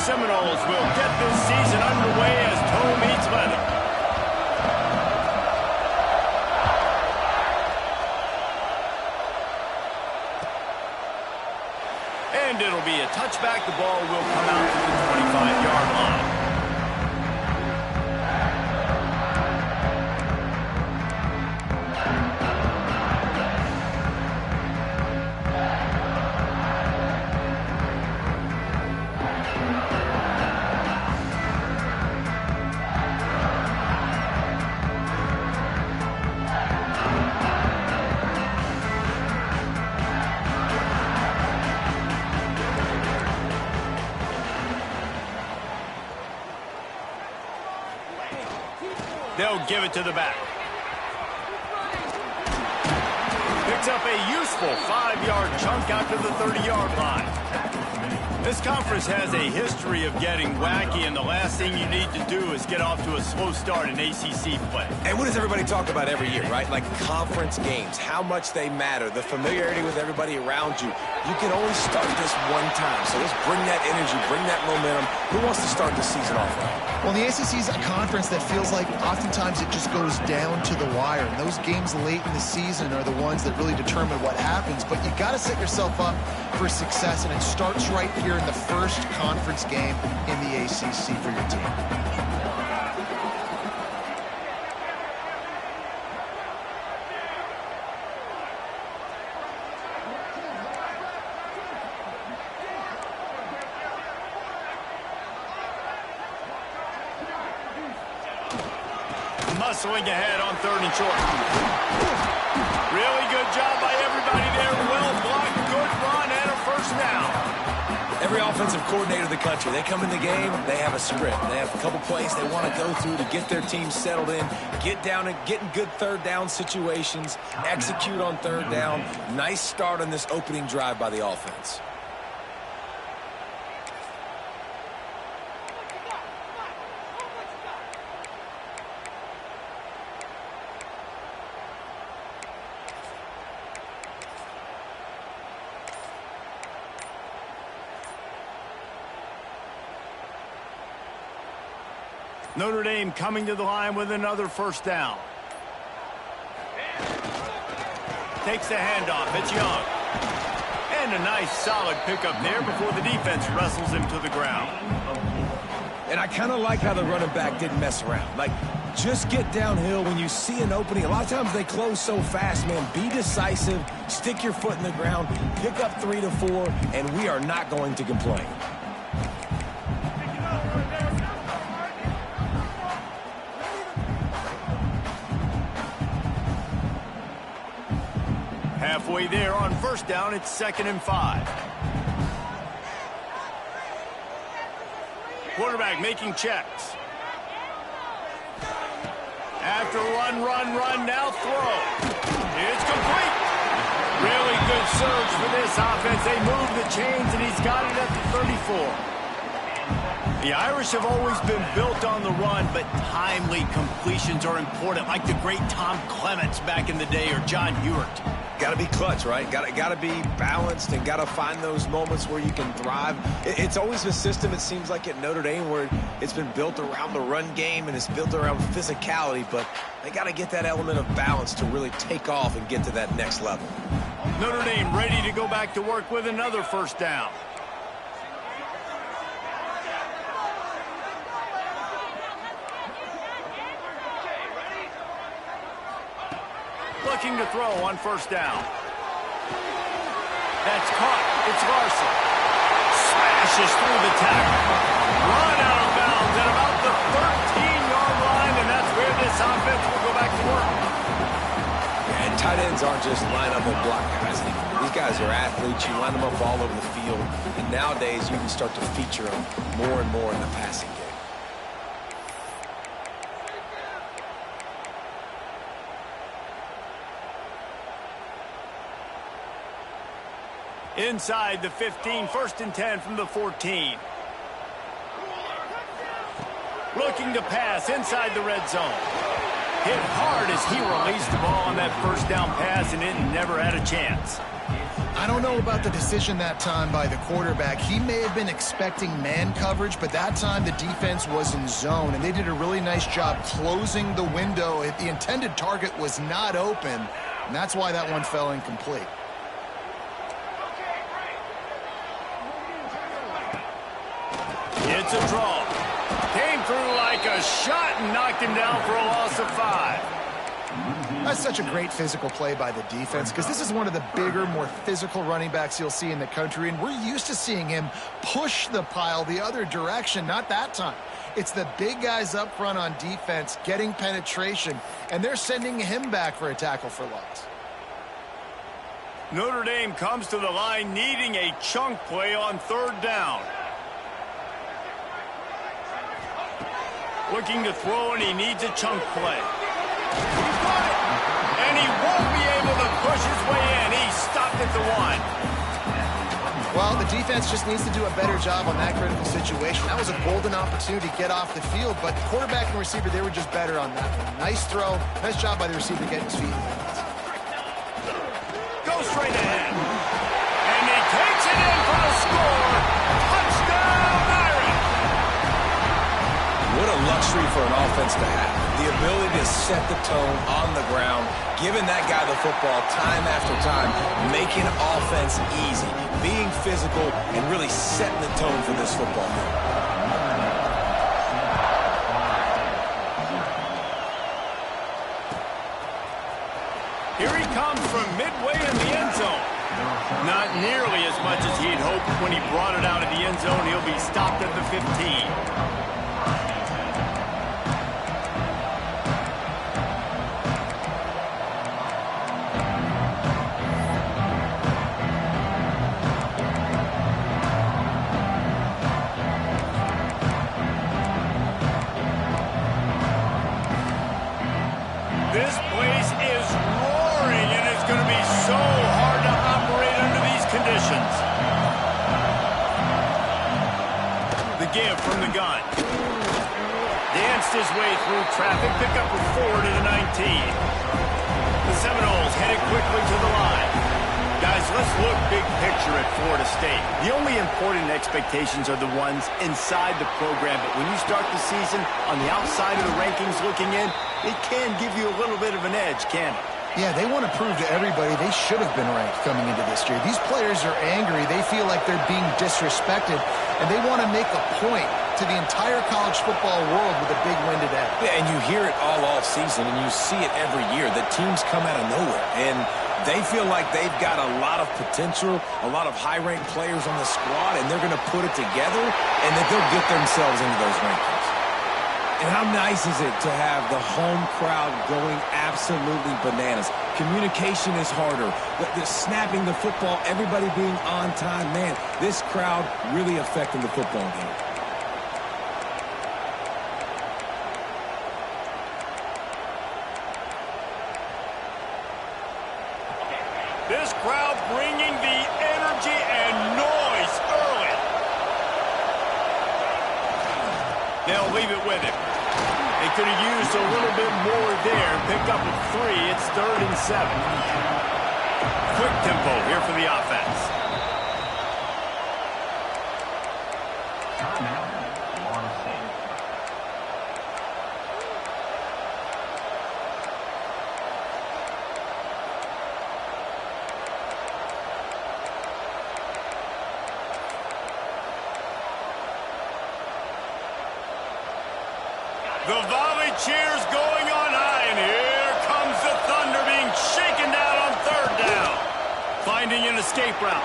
Seminoles will get this season underway as toe meets leather. And it'll be a touchback. The ball will come out to the 25-yard line. They'll give it to the back. Picks up a useful 5-yard chunk out to the 30-yard line. This conference has a history of getting wacky, and the last thing you need to do is get off to a slow start in ACC play. And what does everybody talk about every year, right? Like conference games, how much they matter, the familiarity with everybody around you. You can only start this one time, so let's bring that energy, bring that momentum. Who wants to start the season off right? Well, the ACC is a conference that feels like oftentimes it just goes down to the wire. And those games late in the season are the ones that really determine what happens. But you got to set yourself up for success, and it starts right here in the first conference game in the ACC for your team. Muscling ahead on 3rd and short. Really good job by everybody there. Well blocked, good run, and a first down. Every offensive coordinator in the country, they come in the game, they have a script. They have a couple plays they want to go through to get their team settled in, get down and get in good 3rd down situations, execute on 3rd down. Nice start on this opening drive by the offense. Notre Dame coming to the line with another first down. Takes the handoff. It's Young. And a nice solid pickup there before the defense wrestles him to the ground. And I kind of like how the running back didn't mess around. Like, just get downhill when you see an opening. A lot of times they close so fast, man. Be decisive. Stick your foot in the ground. Pick up 3 to 4, and we are not going to complain. Halfway there on first down, it's 2nd and 5. Quarterback making checks. After run, now throw. It's complete. Really good surge for this offense. They move the chains, and he's got it at the 34. The Irish have always been built on the run, but timely completions are important, like the great Tom Clements back in the day or John Hewart. Got to be clutch, right? Got to be balanced and got to find those moments where you can thrive. It's always a system, it seems like, at Notre Dame where it's been built around the run game and it's built around physicality, but they got to get that element of balance to really take off and get to that next level. Notre Dame ready to go back to work with another first down. Looking to throw on first down. That's caught. It's Larson. Smashes through the tackle. Run out of bounds at about the 13-yard line, and that's where this offense will go back to work. And tight ends aren't just line up and block guys anymore. These guys are athletes. You line them up all over the field. And nowadays, you can start to feature them more and more in the passing game. Inside the 15, 1st and 10 from the 14. Looking to pass inside the red zone. Hit hard as he released the ball on that first down pass, and it never had a chance. I don't know about the decision that time by the quarterback. He may have been expecting man coverage, but that time the defense was in zone, and they did a really nice job closing the window. The intended target was not open, and that's why that one fell incomplete. It's a draw. Came through like a shot and knocked him down for a loss of 5. That's such a great physical play by the defense because this is one of the bigger, more physical running backs you'll see in the country, and we're used to seeing him push the pile the other direction. Not that time. It's the big guys up front on defense getting penetration, and they're sending him back for a tackle for loss. Notre Dame comes to the line needing a chunk play on 3rd down. Looking to throw, and he needs a chunk play. He's got it. And he won't be able to push his way in. He stopped at the 1. Well, the defense just needs to do a better job on that critical situation. That was a golden opportunity to get off the field, but the quarterback and receiver, they were just better on that one. Nice throw. Nice job by the receiver getting his feet. Go straight ahead. And he takes it in for the score. Touchdown, Irish. What a luxury for an offense to have. The ability to set the tone on the ground, giving that guy the football time after time, making offense easy, being physical, and really setting the tone for this football game. Here he comes from midway in the end zone. Not nearly as much as he'd hoped when he brought it out of the end zone. He'll be stopped at the 15. This place is roaring, and it's going to be so hard to operate under these conditions. The give from the gun. Danced his way through traffic, pick up a 4 to the 19. The Seminoles headed quickly to the line. Guys, let's look big picture at Florida State. The only important expectations are the ones inside the program, but when you start the season on the outside of the rankings looking in, it can give you a little bit of an edge, can't it? Yeah, they want to prove to everybody they should have been ranked coming into this year. These players are angry. They feel like they're being disrespected, and they want to make a point to the entire college football world with a big win today. Yeah, and you hear it all season, and you see it every year. The teams come out of nowhere, and they feel like they've got a lot of potential, a lot of high-ranked players on the squad, and they're going to put it together, and that they'll get themselves into those rankings. And how nice is it to have the home crowd going absolutely bananas? Communication is harder. The snapping the football, everybody being on time. Man, this crowd really affecting the football game. This crowd bringing the energy and noise early. They'll leave it with him. They could have used a little bit more there. Pick up a 3. It's 3rd and 7. Quick tempo here for the offense. The volley cheers going on high, and here comes the Thunder being shaken down on 3rd down. Finding an escape route.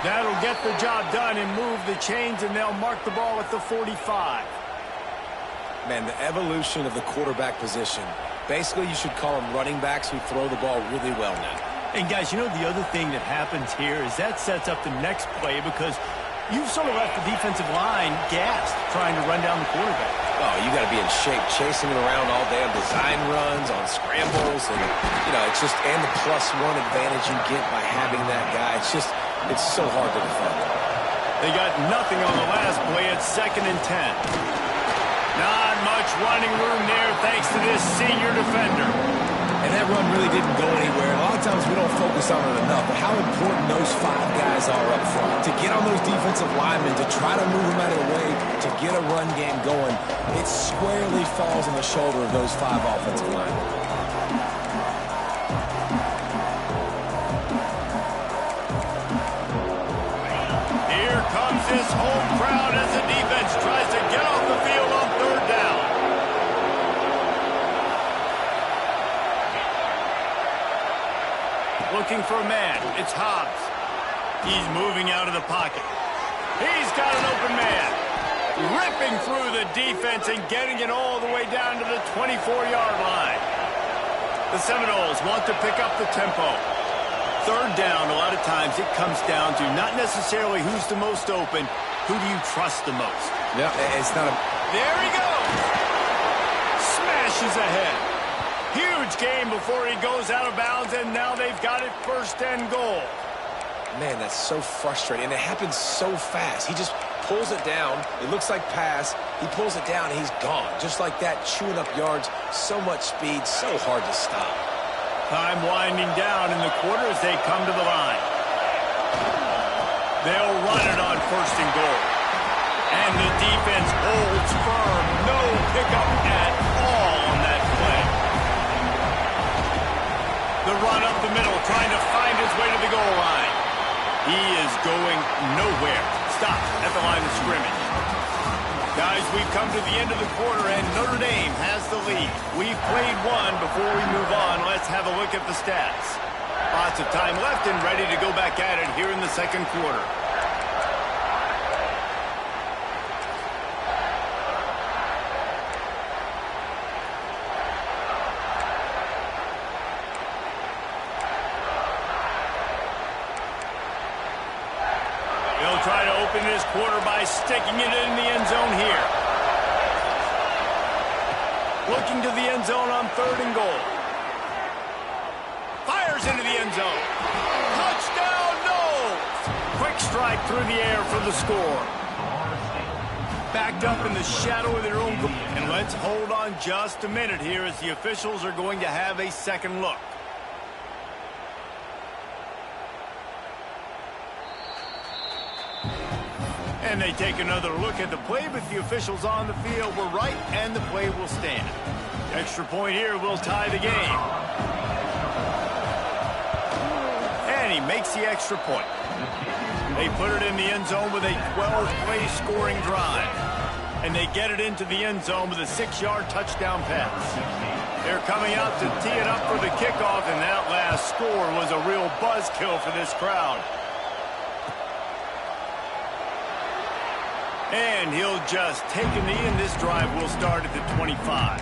That'll get the job done and move the chains, and they'll mark the ball at the 45. Man, the evolution of the quarterback position. Basically, you should call them running backs who throw the ball really well now. And guys, you know the other thing that happens here is that sets up the next play because you've sort of left the defensive line gassed trying to run down the quarterback. Oh, you got to be in shape, chasing him around all day on design runs, on scrambles, and, you know, it's just, and the +1 advantage you get by having that guy. It's so hard to defend. They got nothing on the last play. It's 2nd and 10. Not much running room there thanks to this senior defender. And that run really didn't go anywhere. A lot of times we don't focus on it enough, but how important those 5 guys are up front. To get on those defensive linemen, to try to move them out of the way, to get a run game going, it squarely falls on the shoulder of those 5 offensive linemen. Here comes this home crowd as the defense tries to get off the field on 3rd down. Looking for a man. It's Hobbs. He's moving out of the pocket. He's got an open man. Ripping through the defense and getting it all the way down to the 24-yard line. The Seminoles want to pick up the tempo. 3rd down, a lot of times it comes down to not necessarily who's the most open, who do you trust the most? Yeah, it's not a... There he goes! Smashes ahead. Huge game before he goes out of bounds, and now they've got it 1st and goal. Man, that's so frustrating, and it happens so fast. He just pulls it down. It looks like pass. He pulls it down, and he's gone. Just like that, chewing up yards. So much speed, so hard to stop. Time winding down in the quarter as they come to the line. They'll run it on 1st and goal. And the defense holds firm. No pickup at all on that play. The run up the middle, trying to find his way to the goal line. He is going nowhere. Stop at the line of scrimmage. Guys, we've come to the end of the quarter, and Notre Dame has the lead. We've played one. Before we move on, let's have a look at the stats. Lots of time left and ready to go back at it here in the 2nd quarter. They'll try to open this quarter by sticking it in the end zone here. Looking to the end zone on 3rd and goal. Fires into the end zone. Touchdown, Noles! Quick strike through the air for the score. Backed up in the shadow of their own goal. And let's hold on just a minute here as the officials are going to have a second look. And they take another look at the play, but the officials on the field were right, and the play will stand. Extra point here will tie the game. And he makes the extra point. They put it in the end zone with a 12-play scoring drive. And they get it into the end zone with a 6-yard touchdown pass. They're coming out to tee it up for the kickoff, and that last score was a real buzzkill for this crowd. And he'll just take a knee, and this drive will start at the 25.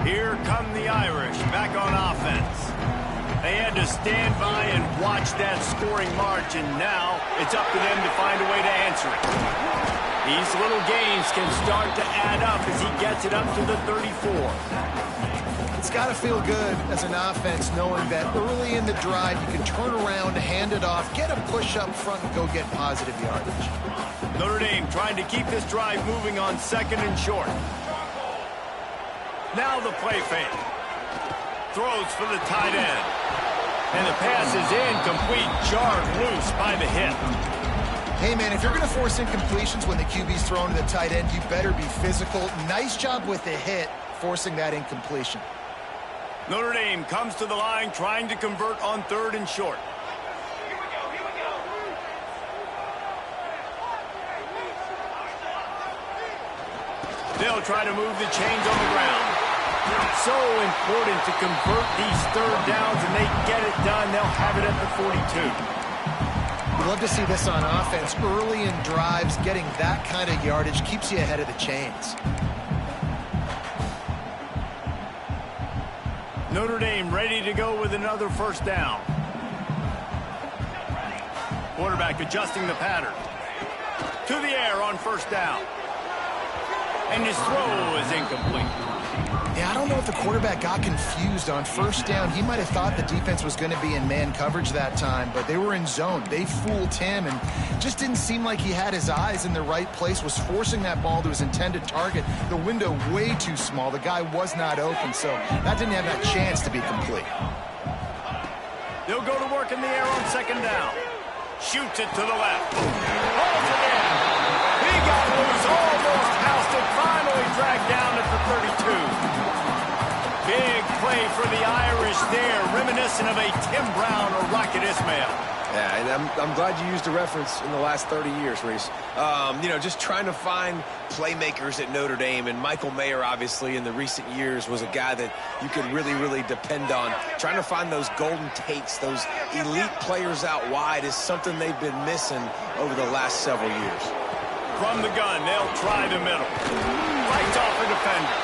Here come the Irish back on offense. They had to stand by and watch that scoring march, and now it's up to them to find a way to answer it. These little gains can start to add up as he gets it up to the 34. It's got to feel good as an offense knowing that early in the drive you can turn around, hand it off, get a push up front, and go get positive yardage. Notre Dame trying to keep this drive moving on 2nd and short. Now the play fake. Throws for the tight end. And the pass is incomplete, jarred loose by the hip. Hey, man, if you're going to force incompletions when the QB's thrown to the tight end, you better be physical. Nice job with the hit, forcing that incompletion. Notre Dame comes to the line trying to convert on 3rd and short. They'll try to move the chains on the ground. So important to convert these 3rd downs, and they get it done. They'll have it at the 42. We love to see this on offense. Early in drives, getting that kind of yardage keeps you ahead of the chains. Notre Dame ready to go with another 1st down. Quarterback adjusting the pattern. To the air on 1st down. And his throw is incomplete. Yeah, I don't know if the quarterback got confused on first down. He might have thought the defense was going to be in man coverage that time, but they were in zone. They fooled him and just didn't seem like he had his eyes in the right place, was forcing that ball to his intended target. The window way too small. The guy was not open, so that didn't have that chance to be complete. They'll go to work in the air on second down. Shoots it to the left. Holds it in. He got loose, almost housed it, finally dragged down at the 32. Big play for the Irish there, reminiscent of a Tim Brown or Rocket Ismail. Yeah, and I'm glad you used a reference in the last 30 years, Reese. You know, just trying to find playmakers at Notre Dame, and Michael Mayer, obviously, in the recent years, was a guy that you could really, really depend on. Trying to find those golden takes, those elite players out wide is something they've been missing over the last several years. From the gun, they'll try the middle. Fights off a defender.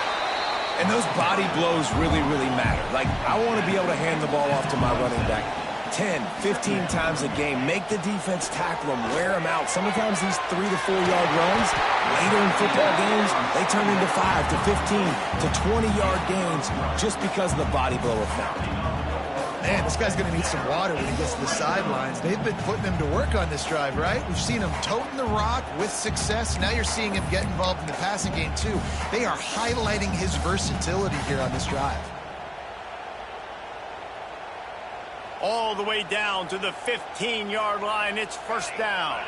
And those body blows really, really matter. Like, I want to be able to hand the ball off to my running back 10, 15 times a game. Make the defense tackle them, wear them out. Sometimes these 3 to 4 yard runs, later in football games, they turn into 5 to 15 to 20-yard gains just because of the body blow effect. Man, this guy's going to need some water when he gets to the sidelines. They've been putting him to work on this drive, right? We've seen him toting the rock with success. Now you're seeing him get involved in the passing game, too. They are highlighting his versatility here on this drive. All the way down to the 15-yard line. It's first down.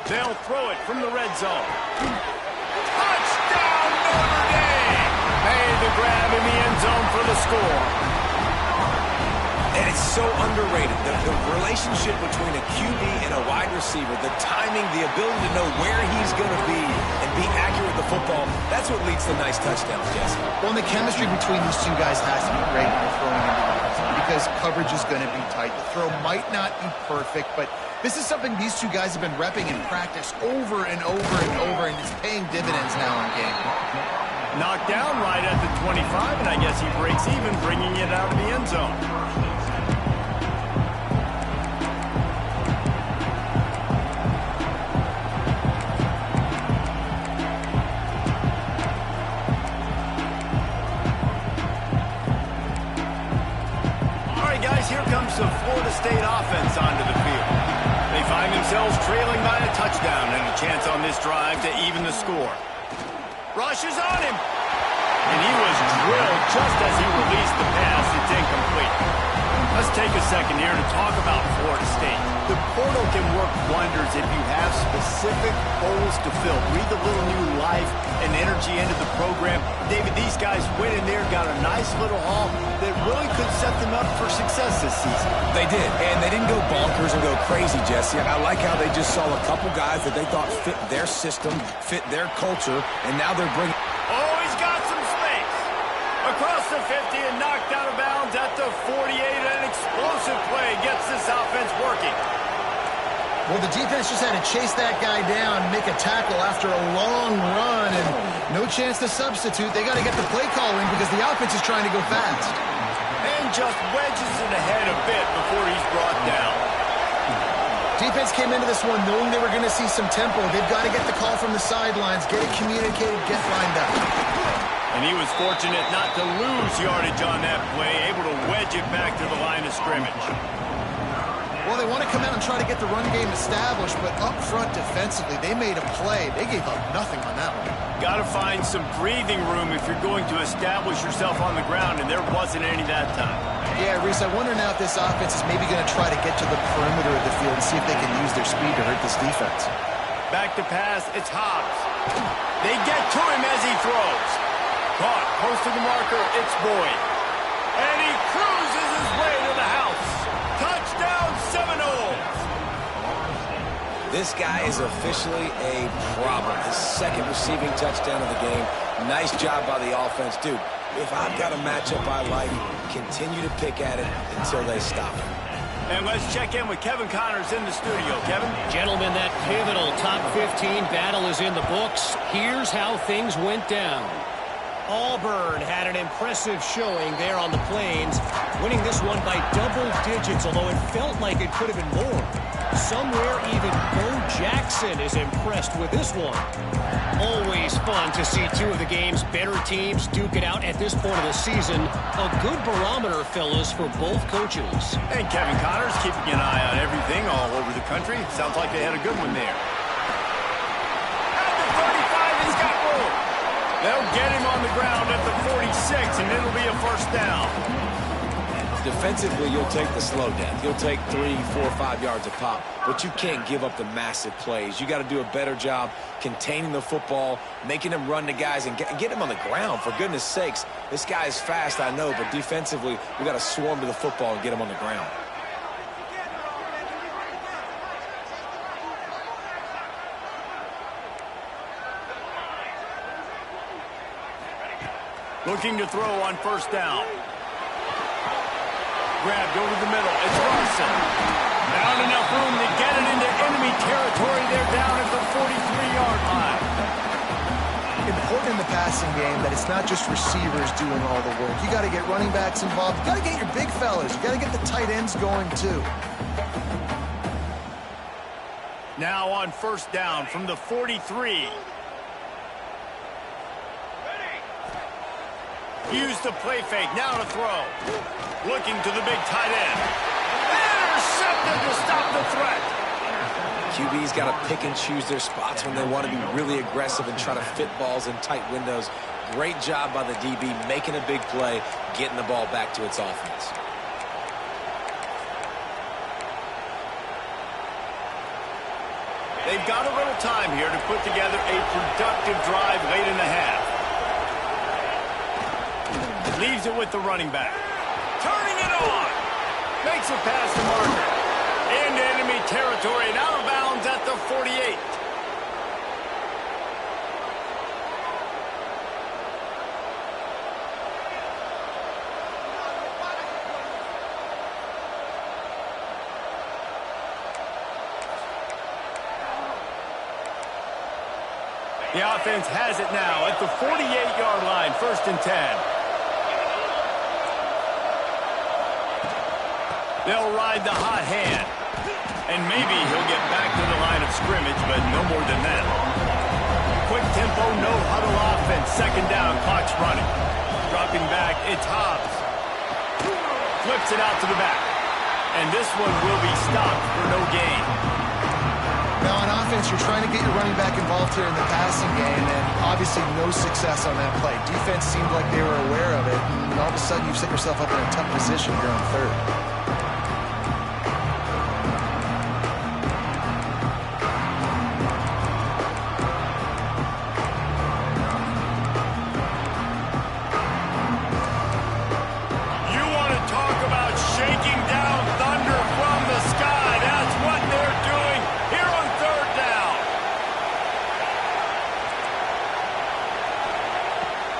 They'll throw it from the red zone. Touchdown, Notre Dame! Made the grab in the end zone for the score. And it's so underrated. The relationship between a QB and a wide receiver, the timing, the ability to know where he's going to be and be accurate with the football, that's what leads to nice touchdowns, Jesse. Well, and the chemistry between these two guys has to be great when they're throwing into the red zone because coverage is going to be tight. The throw might not be perfect, but this is something these two guys have been repping in practice over and over and over, and it's paying dividends now in game. Knocked down right at the 25, and I guess he breaks even, bringing it out of the end zone. All right, guys, here comes the Florida State offense onto the field. They find themselves trailing by a touchdown and a chance on this drive to even the score. Rushes on him. And he was drilled just as he released the pass. It's incomplete. Let's take a second here to talk about Florida State. The portal can work wonders if you have specific holes to fill. Breathe a little new life and energy into the program. David, these guys went in there, got a nice little haul that really could set them up for success this season. They did, and they didn't go bonkers and go crazy, Jesse. I like how they just saw a couple guys that they thought fit their system, fit their culture, and now they're bringing... Oh, he's got some space. Across the 50 and knocked out of bounds at the 48. An explosive play gets this offense working. Well, the defense just had to chase that guy down, make a tackle after a long run, and no chance to substitute. They got to get the play call in because the offense is trying to go fast. And just wedges it ahead a bit before he's brought down. Defense came into this one knowing they were going to see some tempo. They've got to get the call from the sidelines, get it communicated, get lined up. And he was fortunate not to lose yardage on that play, able to wedge it back to the line of scrimmage. Well, they want to come out and try to get the run game established, but up front defensively, they made a play. They gave up nothing on that one. Got to find some breathing room if you're going to establish yourself on the ground, and there wasn't any that time. Yeah, Reese, I wonder now if this offense is maybe going to try to get to the perimeter of the field and see if they can use their speed to hurt this defense. Back to pass, it's Hobbs. They get to him as he throws. Caught, close to the marker, it's Boyd. And he cruises his way to the house. Touchdown, Seminoles. This guy is officially a problem. His second receiving touchdown of the game. Nice job by the offense. Dude, if I've got a matchup I like, continue to pick at it until they stop it. And let's check in with Kevin Connors in the studio. Kevin? Gentlemen, that pivotal top 15 battle is in the books. Here's how things went down. Auburn had an impressive showing there on the Plains, winning this one by double digits, although it felt like it could have been more. Somewhere even Bo Jackson is impressed with this one. Always fun to see two of the game's better teams duke it out at this point of the season. A good barometer, fellas, for both coaches. And Kevin Connors keeping an eye on everything all over the country. Sounds like they had a good one there. At the 35, he's got room. They'll get him on the ground at the 46, and it'll be a first down. Defensively, you'll take the slow down. You'll take 3, 4, 5 yards a pop, but you can't give up the massive plays. You got to do a better job containing the football, making them run to guys, and get them on the ground. For goodness sakes, this guy is fast, I know, but defensively, we got to swarm to the football and get him on the ground. Looking to throw on first down. Grabbed over the middle. It's Russell. Found enough room to get it into enemy territory. They're down at the 43-yard line. Important in the passing game that it's not just receivers doing all the work. You got to get running backs involved. You got to get your big fellas. You got to get the tight ends going too. Now on first down from the 43. Use the play fake. Now to throw. Looking to the big tight end. Intercepted to stop the threat. QB's got to pick and choose their spots when they want to be really aggressive and try to fit balls in tight windows. Great job by the DB making a big play, getting the ball back to its offense. They've got a little time here to put together a productive drive late in the half. Leaves it with the running back. Turning it on. Makes it past the marker. Into enemy territory and out of bounds at the 48. The offense has it now at the 48-yard line, 1st and 10. They'll ride the hot hand. And maybe he'll get back to the line of scrimmage, but no more than that. Quick tempo, no huddle offense. 2nd down, clock's running. Dropping back, it's Hobbs. Flips it out to the back. And this one will be stopped for no gain. Now on offense, you're trying to get your running back involved here in the passing game, and obviously no success on that play. Defense seemed like they were aware of it, and all of a sudden you've set yourself up in a tough position here on 3rd.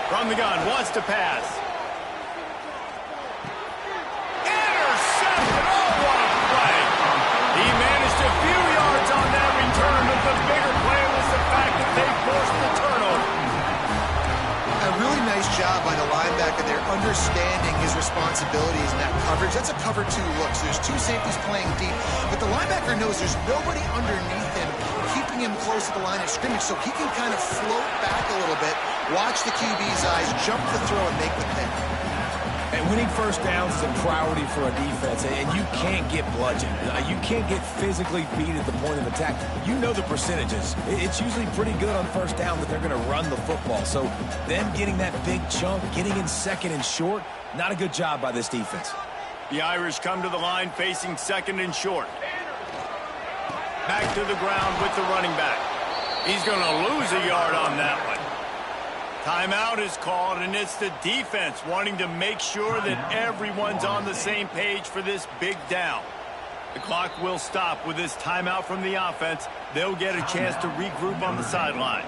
From the gun, wants to pass. Intercepted! Oh, what a play! He managed a few yards on that return, but the bigger play was the fact that they forced the turnover. A really nice job by the linebacker there, understanding his responsibilities in that coverage. That's a cover 2 look, so there's 2 safeties playing deep, but the linebacker knows there's nobody underneath him, keeping him close to the line of scrimmage, so he can kind of float back a little bit, watch the QB's eyes, jump the throw, and make the pick. And winning first downs is a priority for a defense, and you can't get bludgeoned. You can't get physically beat at the point of attack. You know the percentages. It's usually pretty good on first down that they're going to run the football. So them getting that big chunk, getting in 2nd and short, not a good job by this defense. The Irish come to the line facing 2nd and short. Back to the ground with the running back. He's going to lose a yard on that one. Timeout is called, and it's the defense wanting to make sure that everyone's on the same page for this big down. The clock will stop with this timeout from the offense. They'll get a chance to regroup on the sideline.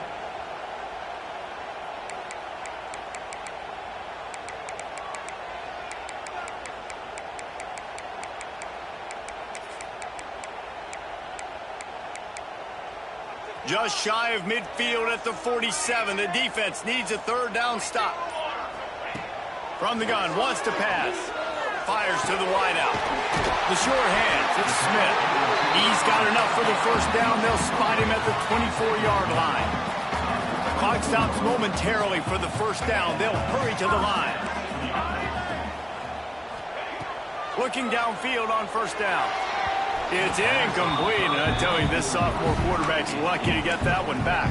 Just shy of midfield at the 47. The defense needs a 3rd down stop. From the gun, wants to pass. Fires to the wideout. The short hands, it's Smith. He's got enough for the 1st down. They'll spot him at the 24-yard line. Clock stops momentarily for the first down. They'll hurry to the line. Looking downfield on first down. It's incomplete, and I tell you, this sophomore quarterback's lucky to get that one back.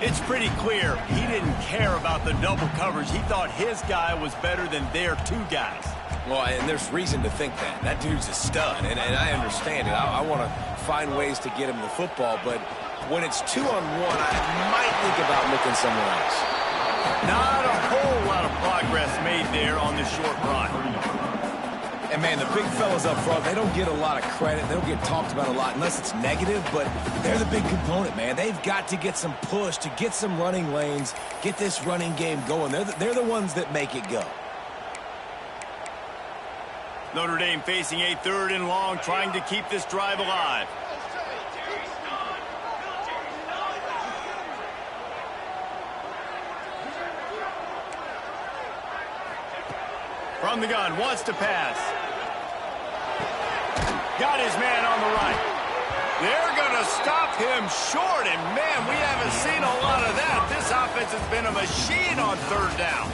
It's pretty clear he didn't care about the double coverage. He thought his guy was better than their two guys. Well, and there's reason to think that. That dude's a stud, and I understand it. I want to find ways to get him the football, but when it's 2-on-1, I might think about looking somewhere else. Not a whole lot of progress made there on the short run. And, man, the big fellas up front, they don't get a lot of credit. They don't get talked about a lot unless it's negative, but they're the big component, man. They've got to get some push, to get some running lanes, get this running game going. They're the ones that make it go. Notre Dame facing a 3rd and long, trying to keep this drive alive. From the gun, wants to pass. Got his man on the right. They're going to stop him short, and man, we haven't seen a lot of that. This offense has been a machine on 3rd down.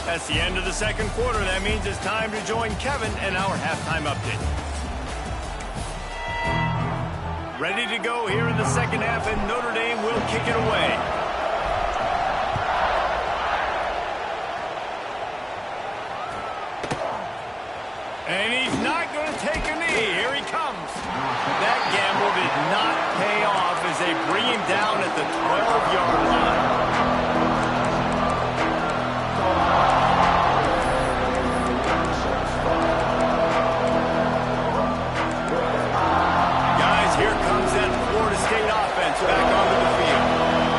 That's the end of the second quarter. That means it's time to join Kevin in our halftime update. Ready to go here in the second half, and Notre Dame will kick it away. And he's not going to take a knee. Here he comes. That gamble did not pay off as they bring him down at the 12-yard line. Guys, here comes that Florida State offense back onto the field.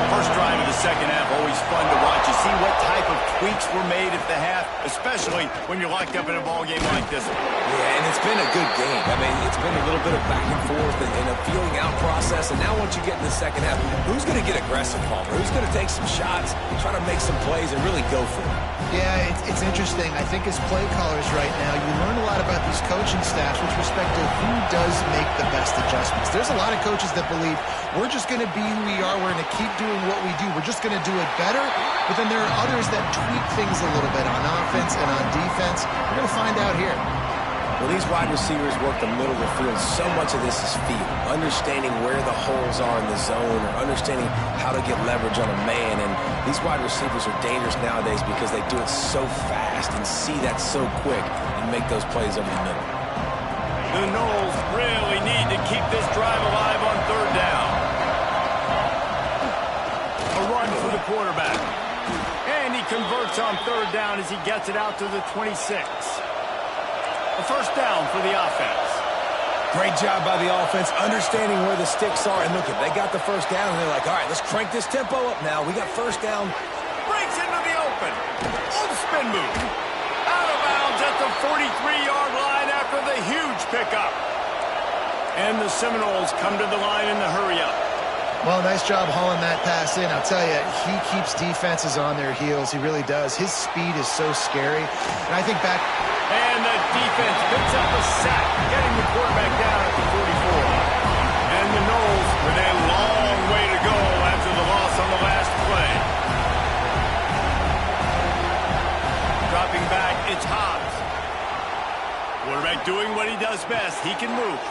First drive of the second half, always fun to watch. You see what type of tweaks were made at the half, especially when you're locked up in a ball game like this one. Yeah, and it's been a good game. I mean, it's been a little bit of back and forth and a feeling out process. And now once you get in the second half, who's going to get aggressive, Palmer? Who's going to take some shots, try to make some plays, and really go for it? Yeah, it's interesting. I think as play callers right now, you learn a lot about these coaching staffs with respect to who does make the best adjustments. There's a lot of coaches that believe we're just going to be who we are. We're going to keep doing what we do. We're just going to do it better. But then there are others that tweak things a little bit on offense and on defense. We're going to find out here. Well, these wide receivers work the middle of the field. So much of this is feel, understanding where the holes are in the zone or understanding how to get leverage on a man. And these wide receivers are dangerous nowadays because they do it so fast and see that so quick and make those plays over the middle. The Noles really need to keep this drive alive on 3rd down. A run for the quarterback. And he converts on 3rd down as he gets it out to the 26. A first down for the offense. Great job by the offense, understanding where the sticks are. And look, they got the first down, and they're like, all right, let's crank this tempo up now. We got first down. Breaks into the open. Old spin move. Out of bounds at the 43-yard line after the huge pickup. And the Seminoles come to the line in the hurry-up. Well, nice job hauling that pass in. I'll tell you, he keeps defenses on their heels. He really does. His speed is so scary. And I think back... And the defense picks up a sack, getting the quarterback down at the 44. And the Noles with a long way to go after the loss on the last play. Dropping back, it's Hobbs. Quarterback doing what he does best. He can move.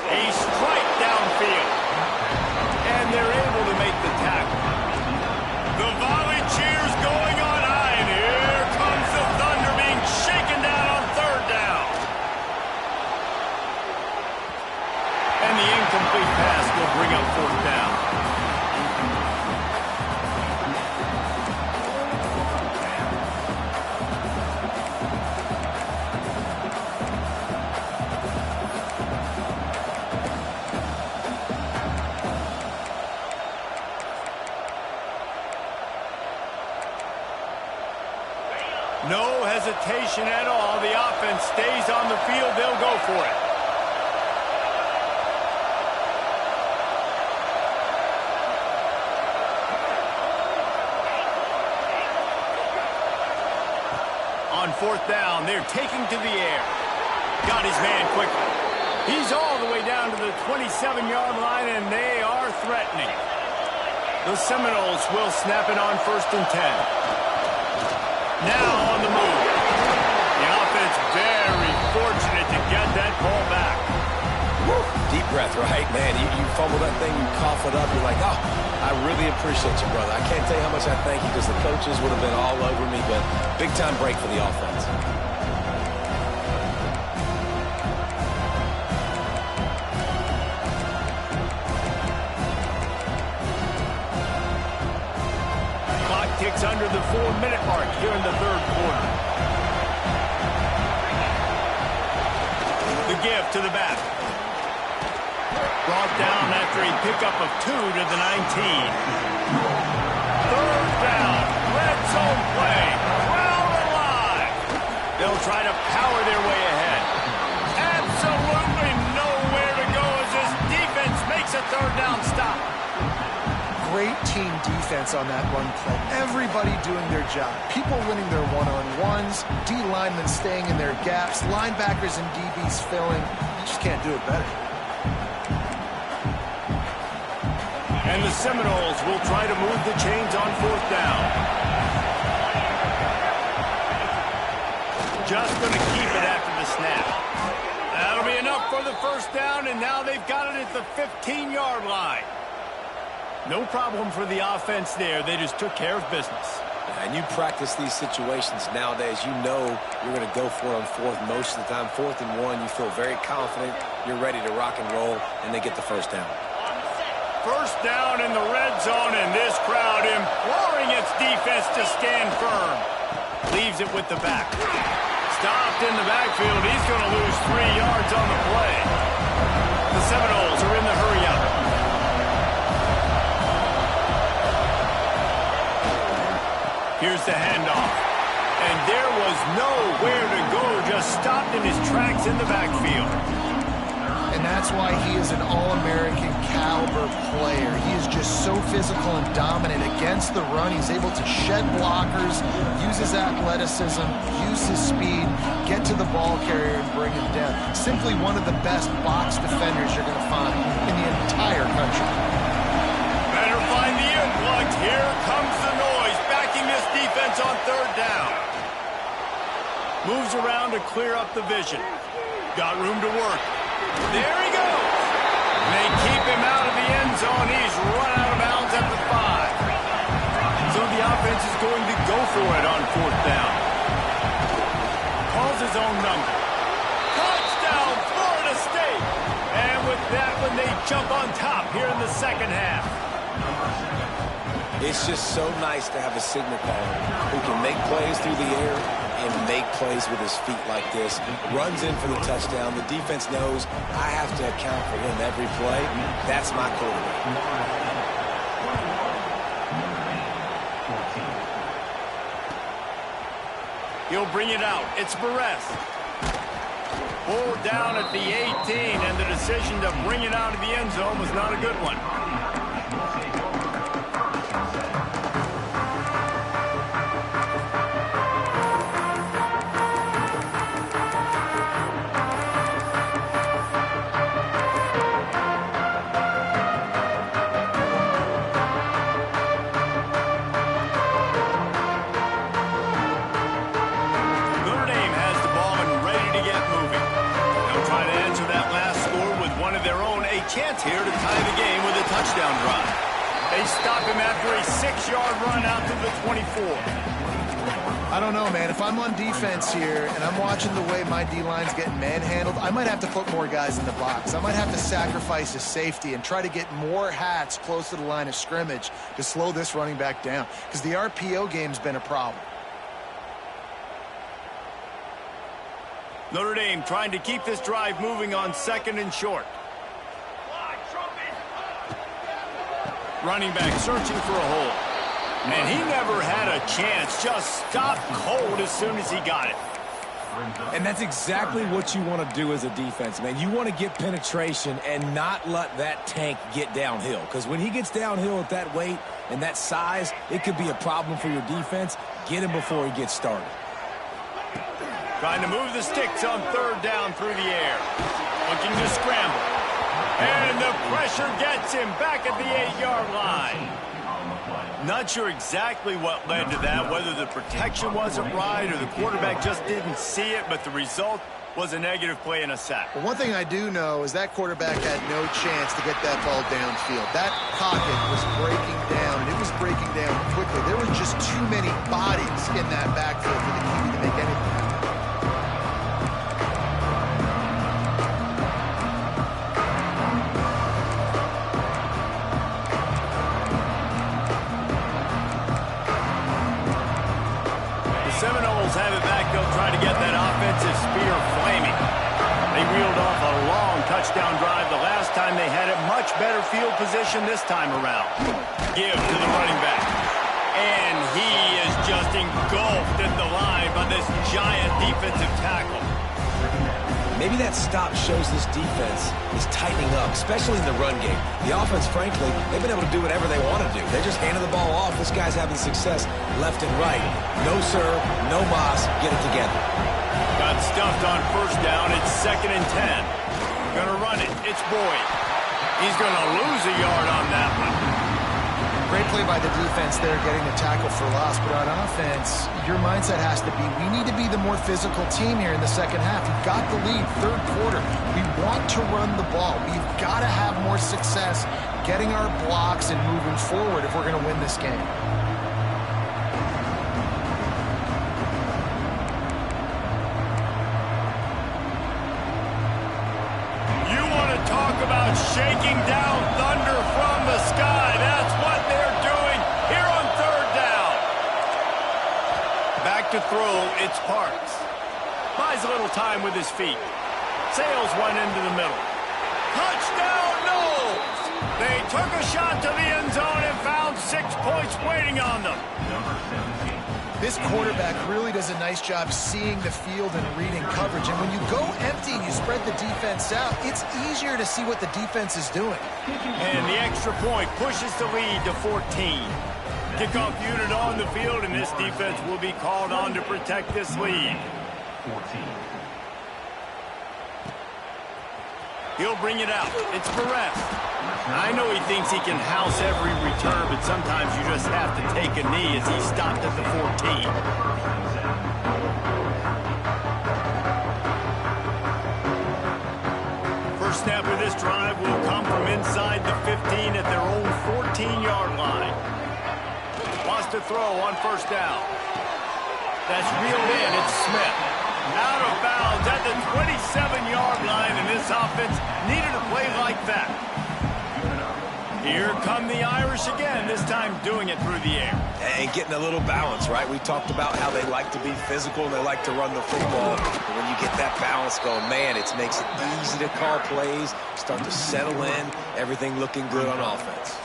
A strike downfield. And they're able to make the tackle. The volley cheers going on high, and here comes the Thunder being shaken down on 3rd down. And the incomplete pass will bring up 4th down. No hesitation at all. The offense stays on the field. They'll go for it. On 4th down, they're taking to the air. Got his man quickly. He's all the way down to the 27-yard line, and they are threatening. The Seminoles will snap it on 1st and 10. Now on the move. The offense very fortunate to get that ball back. Woo. Deep breath, right? Man, you fumble that thing, you cough it up, you're like, oh, I really appreciate you, brother. I can't tell you how much I thank you because the coaches would have been all over me, but big-time break for the offense. Clock ticks under the 4-minute mark here in the 3rd quarter. The give to the back. Brought down after a pickup of 2 to the 19. 3rd down. Red zone play. Crowd alive. They'll try to power their way ahead. Absolutely nowhere to go as this defense makes a 3rd down stop. Great team defense on that run play. Everybody doing their job. People winning their one-on-ones. D linemen staying in their gaps. Linebackers and DBs filling. You just can't do it better. And the Seminoles will try to move the chains on 4th down. Just going to keep it after the snap. That'll be enough for the 1st down, and now they've got it at the 15-yard line. No problem for the offense there. They just took care of business. And you practice these situations nowadays. You know you're going to go for it on 4th most of the time. 4th and 1, you feel very confident. You're ready to rock and roll, and they get the 1st down. 1st down in the red zone, and this crowd imploring its defense to stand firm. Leaves it with the back. Stopped in the backfield. He's going to lose 3 yards on the play. The Seminoles are in the hurry-up. Here's the handoff. And there was nowhere to go, just stopped in his tracks in the backfield. And that's why he is an All-American caliber player. He is just so physical and dominant against the run. He's able to shed blockers, use his athleticism, use his speed, get to the ball carrier and bring him down. Simply one of the best box defenders you're going to find in the entire country. Better find the earplugs. Here comes the noise, backing this defense on 3rd down. Moves around to clear up the vision. Got room to work. There he goes. They keep him out of the end zone. He's run out of bounds at the 5. So the offense is going to go for it on 4th down. Calls his own number. Touchdown, Florida State. And with that one, they jump on top here in the 2nd half. It's just so nice to have a signal caller who can make plays through the air and make plays with his feet like this. Runs in for the touchdown. The defense knows I have to account for him every play. That's my quarterback. He'll bring it out. It's Perez. Pulled down at the 18, and the decision to bring it out of the end zone was not a good one. Chance here to tie the game with a touchdown drive. They stop him after a 6-yard run out to the 24. I don't know, man. If I'm on defense here and I'm watching the way my D-line's getting manhandled, I might have to put more guys in the box. I might have to sacrifice a safety and try to get more hats close to the line of scrimmage to slow this running back down, because the RPO game's been a problem. Notre Dame trying to keep this drive moving on 2nd and short. Running back searching for a hole. And he never had a chance. Just stopped cold as soon as he got it. And that's exactly what you want to do as a defense, man. You want to get penetration and not let that tank get downhill. Because when he gets downhill at that weight and that size, it could be a problem for your defense. Get him before he gets started. Trying to move the sticks on 3rd down through the air. Looking to scramble. And the pressure gets him back at the 8-yard line. Not sure exactly what led to that, whether the protection wasn't right or the quarterback just didn't see it, but the result was a negative play and a sack. Well, one thing I do know is that quarterback had no chance to get that ball downfield. That pocket was breaking down, and it was breaking down quickly. There were just too many bodies in that backfield for the QB to make anything happen. Seminoles have it back. They'll try to get that offensive spear flaming. They reeled off a long touchdown drive the last time. They had it much better field position this time around. Give to the running back. And he is just engulfed in the line by this giant defensive tackle. Maybe that stop shows this defense is tightening up, especially in the run game. The offense, frankly, they've been able to do whatever they want to do. They just handed the ball off. This guy's having success left and right. No serve, no moss. Get it together. Got stuffed on first down. It's 2nd and 10. Gonna run it. It's Boyd. He's gonna lose a yard on that one. Great play by the defense there, getting the tackle for loss. But on offense, your mindset has to be, we need to be the more physical team here in the second half. We've got the lead, third quarter. We want to run the ball. We've got to have more success getting our blocks and moving forward if we're going to win this game. You want to talk about shaking down thunder from the sky. That's what they're doing here on 3rd down. Back to throw, it's Parks. Buys a little time with his feet. Sails one into the middle. Touchdown, Noles! They took a shot to the end zone and found 6 points waiting on them. This quarterback really does a nice job seeing the field and reading coverage. And when you go empty and you spread the defense out, it's easier to see what the defense is doing. And the extra point pushes the lead to 14. Kickoff unit on the field, and this defense will be called on to protect this lead. 14. He'll bring it out. It's Perez. I know he thinks he can house every return, but sometimes you just have to take a knee as he stopped at the 14. First snap of this drive will come from inside the 15 at their own 14-yard line. Wants to throw on first down. That's reeled in. It's Smith. Out of bounds at the 27-yard line, and this offense needed a play like that. Here come the Irish again, this time doing it through the air. And getting a little balance, right? We talked about how they like to be physical and they like to run the football. But when you get that balance going, man, it makes it easy to call plays, start to settle in, everything looking good on offense.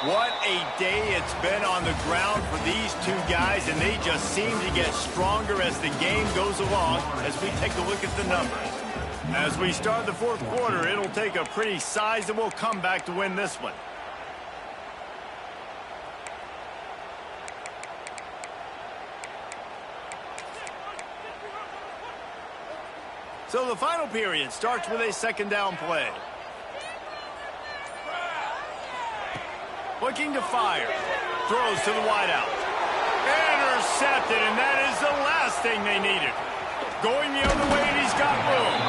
What a day it's been on the ground for these two guys, and they just seem to get stronger as the game goes along as we take a look at the numbers. As we start the fourth quarter, it'll take a pretty sizable comeback to win this one. So the final period starts with a second down play. Looking to fire. Throws to the wideout. Intercepted, and that is the last thing they needed. Going the other way, and he's got room.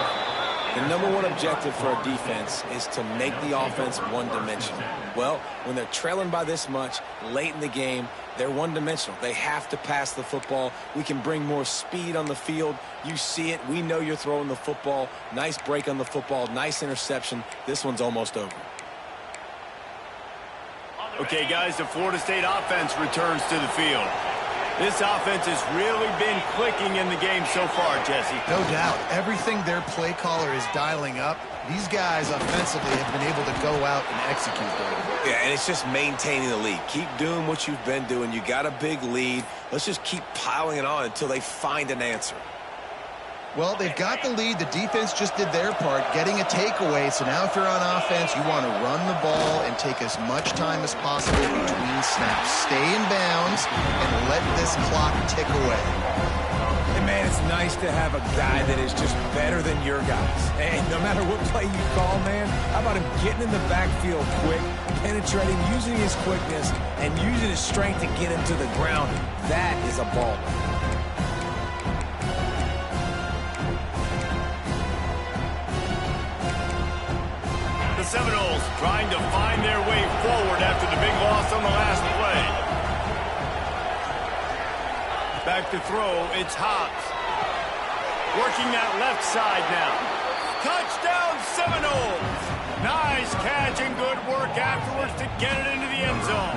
The number one objective for a defense is to make the offense one-dimensional. Well, when they're trailing by this much, late in the game, they're one-dimensional. They have to pass the football. We can bring more speed on the field. You see it. We know you're throwing the football. Nice break on the football. Nice interception. This one's almost over. Okay, guys, the Florida State offense returns to the field. This offense has really been clicking in the game so far, Jesse. No doubt. Everything their play caller is dialing up, these guys offensively have been able to go out and execute them. Yeah, and it's just maintaining the lead. Keep doing what you've been doing. You got a big lead. Let's just keep piling it on until they find an answer. Well, they've got the lead. The defense just did their part, getting a takeaway. So now if you're on offense, you want to run the ball and take as much time as possible between snaps. Stay in bounds and let this clock tick away. And man, it's nice to have a guy that is just better than your guys. And no matter what play you call, man, how about him getting in the backfield quick, penetrating, using his quickness, and using his strength to get him to the ground? That is a ball. The Seminoles trying to find their way forward after the big loss on the last play. Back to throw, it's Hobbs. Working that left side now. Touchdown Seminoles! Nice catch and good work afterwards to get it into the end zone.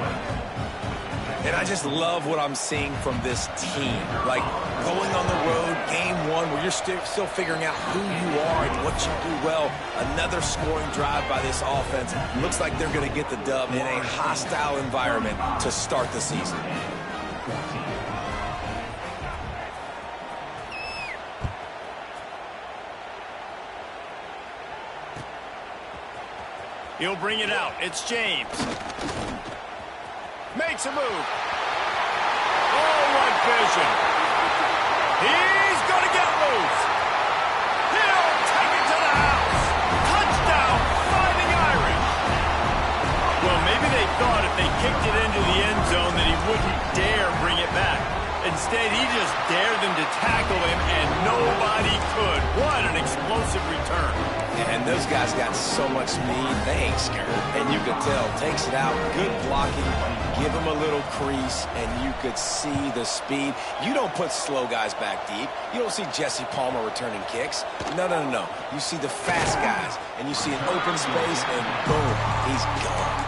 And I just love what I'm seeing from this team. Like, going on the road, game one, where you're still figuring out who you are and what you do well. Another scoring drive by this offense. Looks like they're going to get the dub in a hostile environment to start the season. He'll bring it out. It's James. Makes a move. Oh, what vision. He's going to get loose. He'll take it to the house. Touchdown, Fighting Irish. Well, maybe they thought if they kicked it into the end zone that he wouldn't dare bring it back. Instead, he just dared them to tackle him, and nobody could. What an explosive return. And those guys got so much speed, they ain't scared. And you could tell, takes it out, good blocking, give him a little crease, and you could see the speed. You don't put slow guys back deep. You don't see Jesse Palmer returning kicks. No, no, no, no. You see the fast guys, and you see an open space, and boom, he's gone.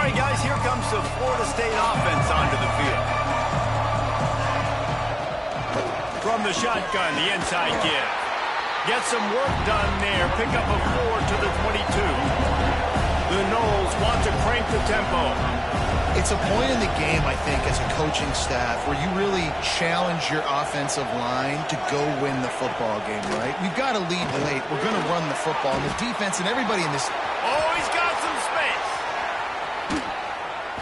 Guys, here comes the Florida State offense onto the field. From the shotgun, the inside give. Get some work done there. Pick up a 4 to the 22. The Noles want to crank the tempo. It's a point in the game, I think, as a coaching staff where you really challenge your offensive line to go win the football game, right? We've got to lead late. We're going to run the football. And the defense and everybody in this... Oh, he's got some space.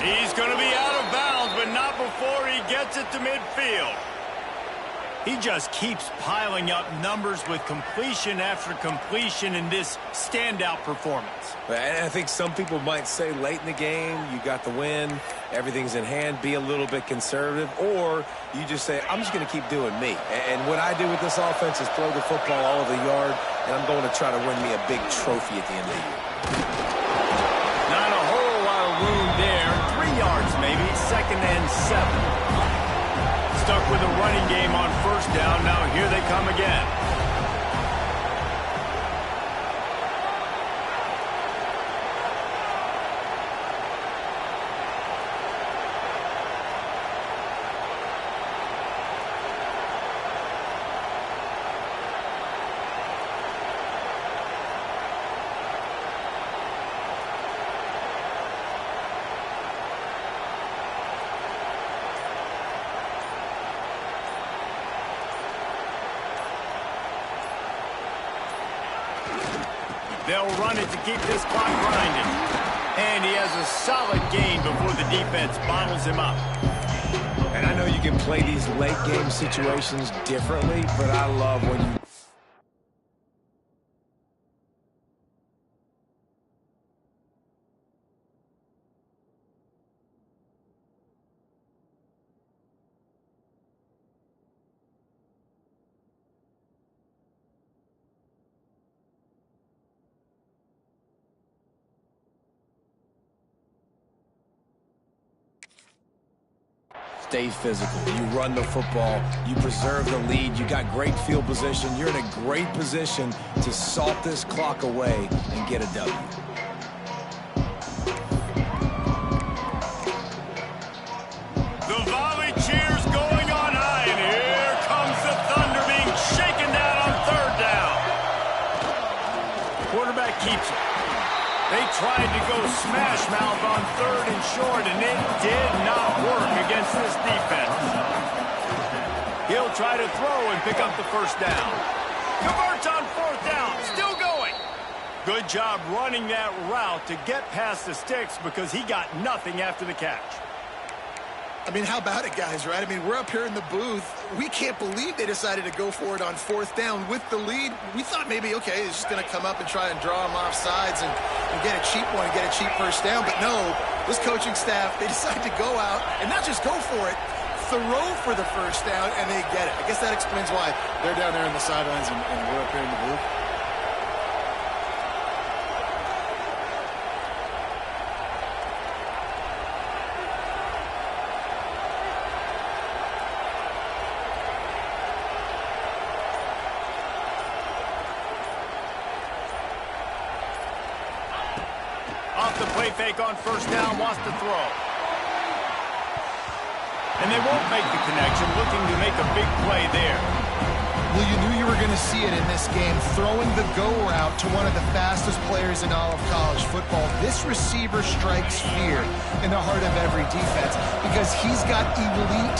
He's going to be out of bounds, but not before he gets it to midfield. He just keeps piling up numbers with completion after completion in this standout performance. And I think some people might say late in the game, you got the win, everything's in hand, be a little bit conservative, or you just say, I'm just going to keep doing me. And what I do with this offense is throw the football all over the yard, and I'm going to try to win me a big trophy at the end of the year. Not a whole lot of room there. 3 yards maybe, 2nd and 7. Stuck with a running game on first down. Now here they come again. They'll run it to keep this clock grinding. And he has a solid gain before the defense bottles him up. And I know you can play these late game situations differently, but I love when you... Stay physical. You run the football. You preserve the lead. You got great field position. You're in a great position to salt this clock away and get a W. The volley cheers going on high, and here comes the Thunder being shaken down on 3rd down. tried to go smash mouth on 3rd and short, and it did not work against this defense. He'll try to throw and pick up the first down. Converts on 4th down, still going. Good job running that route to get past the sticks because he got nothing after the catch. I mean, how about it, guys, right? I mean, we're up here in the booth. We can't believe they decided to go for it on 4th down with the lead. We thought maybe, okay, he's just going to come up and try and draw him off sides and get a cheap one, get a cheap first down. But no, this coaching staff, they decided to go out and not just go for it, throw for the first down, and they get it. I guess that explains why they're down there in the sidelines and we're up here in the booth. Off the play fake on 1st down, wants to throw. And they won't make the connection, looking to make a big play there. Well, you knew you were going to see it in this game, throwing the go route to one of the fastest players in all of college football. This receiver strikes fear in the heart of every defense because he's got elite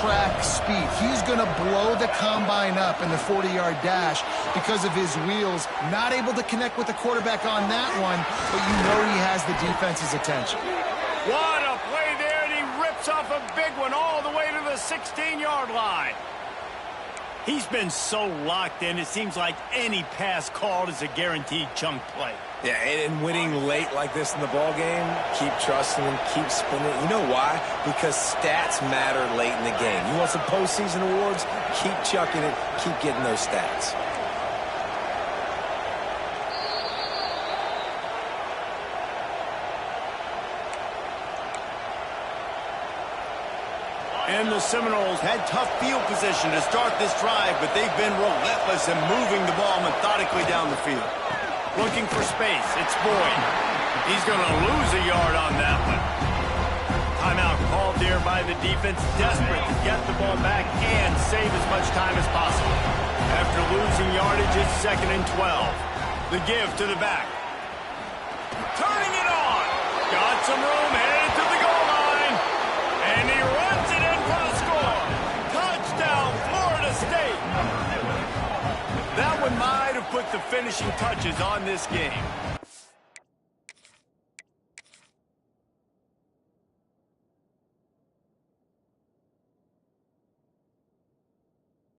track speed. He's going to blow the combine up in the 40-yard dash because of his wheels. Not able to connect with the quarterback on that one, but you know he has the defense's attention. What a play there, and he rips off a big one all the way to the 16-yard line. He's been so locked in, it seems like any pass called is a guaranteed chunk play. Yeah, and winning late like this in the ball game, keep trusting him, keep spinning. You know why? Because stats matter late in the game. You want some postseason awards? Keep chucking it, keep getting those stats. And the Seminoles had tough field position to start this drive, but they've been relentless in moving the ball methodically down the field. Looking for space, it's Boyd. He's going to lose a yard on that one. Timeout called there by the defense, desperate to get the ball back and save as much time as possible. After losing yardage, it's 2nd and 12. The give to the back. Turning it on. Got some room, headed to the goal line. And he runs it in for the score. Touchdown, Florida State. That one might have put the finishing touches on this game.